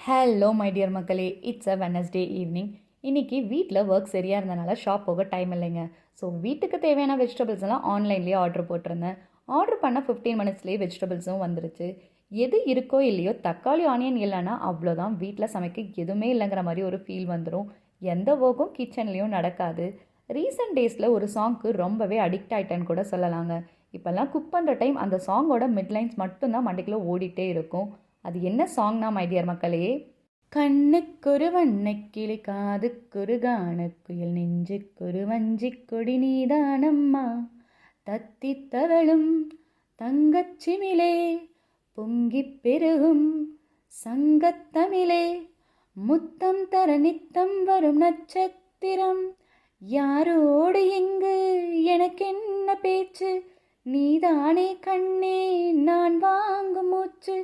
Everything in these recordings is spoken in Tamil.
ஹலோ மை டியர் மக்களே, இட்ஸ் அ வெனஸ்டே ஈவினிங். இன்றைக்கி வீட்டில் ஒர்க் சரியாக இருந்தனால ஷாப் போக டைம் இல்லைங்க. ஸோ வீட்டுக்கு தேவையான வெஜிடபிள்ஸ் எல்லாம் ஆன்லைன்லேயே ஆர்டர் போட்டிருந்தேன். ஆர்டர் பண்ண 15 மினிட்ஸ்லேயே வெஜிடபிள்ஸும் வந்துருச்சு. எது இருக்கோ இல்லையோ தக்காளி ஆனியன் இல்லைன்னா அவ்வளோதான், வீட்டில் சமைக்க எதுவுமே இல்லைங்கிற மாதிரி ஒரு ஃபீல் வந்துடும். எந்த ஒர்க்கும் கிச்சன்லேயும் நடக்காது. ரீசெண்ட் டேஸில் ஒரு சாங்க்கு ரொம்பவே அடிக்ட் ஆகிட்டேன்னு கூட சொல்லலாங்க. இப்போல்லாம் குக் பண்ணுற டைம் அந்த சாங்கோட மிட்லைன்ஸ் மட்டும்தான் மண்டைக்குள்ளே ஓடிட்டே இருக்கும். அது என்ன சாங்னா மை டியர் மக்களே, கண்ணுக்கொரு வண்ணக்கிளி காதுக்கொரு கானக்குயில் நெஞ்சுக்கொரு வஞ்சிக் கொடி நீதானம்மா, தத்தித் தவழும் தங்கச்சிமிலே பொங்கிப் பெருகும் சங்கத்தமிழே, முத்தம் தர நித்தம் வரும் நட்சத்திரம், யாரோடு இங்கு எனக்கென்ன பேச்சு, நீதானே கண்ணே நான் வாங்கும் மூச்சு,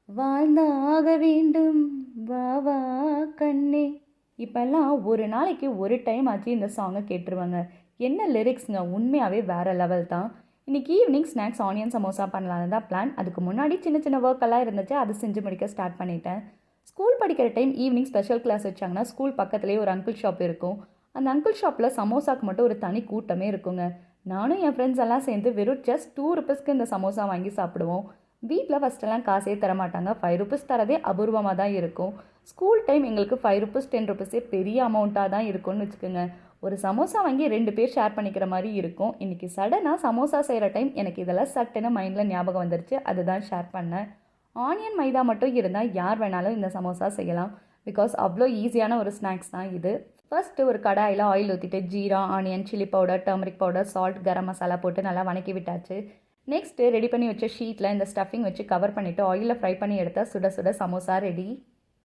வாழ்ந்தாக வேண்டும் வா வா கண்ணே. இப்போல்லாம் ஒரு நாளைக்கு ஒரு டைம் ஆச்சு இந்த சாங்கை கேட்டுருவாங்க. என்ன லிரிக்ஸுங்க, உண்மையாகவே வேறு லெவல் தான். இன்றைக்கி ஈவினிங் ஸ்நாக்ஸ் ஆனியன் சமோசா பண்ணலான்னு தான் பிளான். அதுக்கு முன்னாடி சின்ன சின்ன ஒர்க்கெல்லாம் இருந்துச்சு, அது செஞ்சு முடிக்க ஸ்டார்ட் பண்ணிட்டேன். ஸ்கூல் படிக்கிற டைம் ஈவினிங் ஸ்பெஷல் கிளாஸ் வச்சாங்கன்னா ஸ்கூல் பக்கத்துலேயே ஒரு அங்கிள் ஷாப் இருக்கும். அந்த அங்கிள் ஷாப்பில் சமோசாக்கு மட்டும் ஒரு தனி கூட்டமே இருக்குங்க. நானும் என் ஃப்ரெண்ட்ஸ் எல்லாம் சேர்ந்து வெறும் ஜஸ்ட் 2 ருபீஸ்க்கு இந்த சமோசா வாங்கி சாப்பிடுவோம். வீட்டில் ஃபஸ்ட்டெல்லாம் காசே தரமாட்டாங்க, 5 ருபீஸ் தரதே அபூர்வமாக தான் இருக்கும். ஸ்கூல் டைம் எங்களுக்கு 5 ருபீஸ் 10 ருபீஸே பெரிய அமௌண்ட்டாக தான் இருக்கும்னு வச்சுக்கோங்க. ஒரு சமோசா வாங்கி 2 பேர் ஷேர் பண்ணிக்கிற மாதிரி இருக்கும். இன்றைக்கி சடனாக சமோசா செய்கிற டைம் எனக்கு இதெல்லாம் சட்டுன்னு மைண்டில் ஞாபகம் வந்துருச்சு, அதுதான் ஷேர் பண்ணேன். ஆனியன் மைதா மட்டும் இருந்தால் யார் வேணாலும் இந்த சமோசா செய்யலாம். பிகாஸ் அவ்வளோ ஈஸியான ஒரு ஸ்நாக்ஸ் தான் இது. ஃபஸ்ட்டு ஒரு கடாயில் ஆயில் ஊற்றிட்டு jeera, onion, chilli powder, turmeric powder, salt, garam masala போட்டு நல்லா வணக்கி விட்டாச்சு. நெக்ஸ்ட்டு ரெடி பண்ணி வச்ச ஷீட்டில் இந்த ஸ்டஃபிங் வச்சு கவர் பண்ணிவிட்டு ஆயிலில் ஃப்ரை பண்ணி எடுத்தால் சுட சுட சமோசா ரெடி.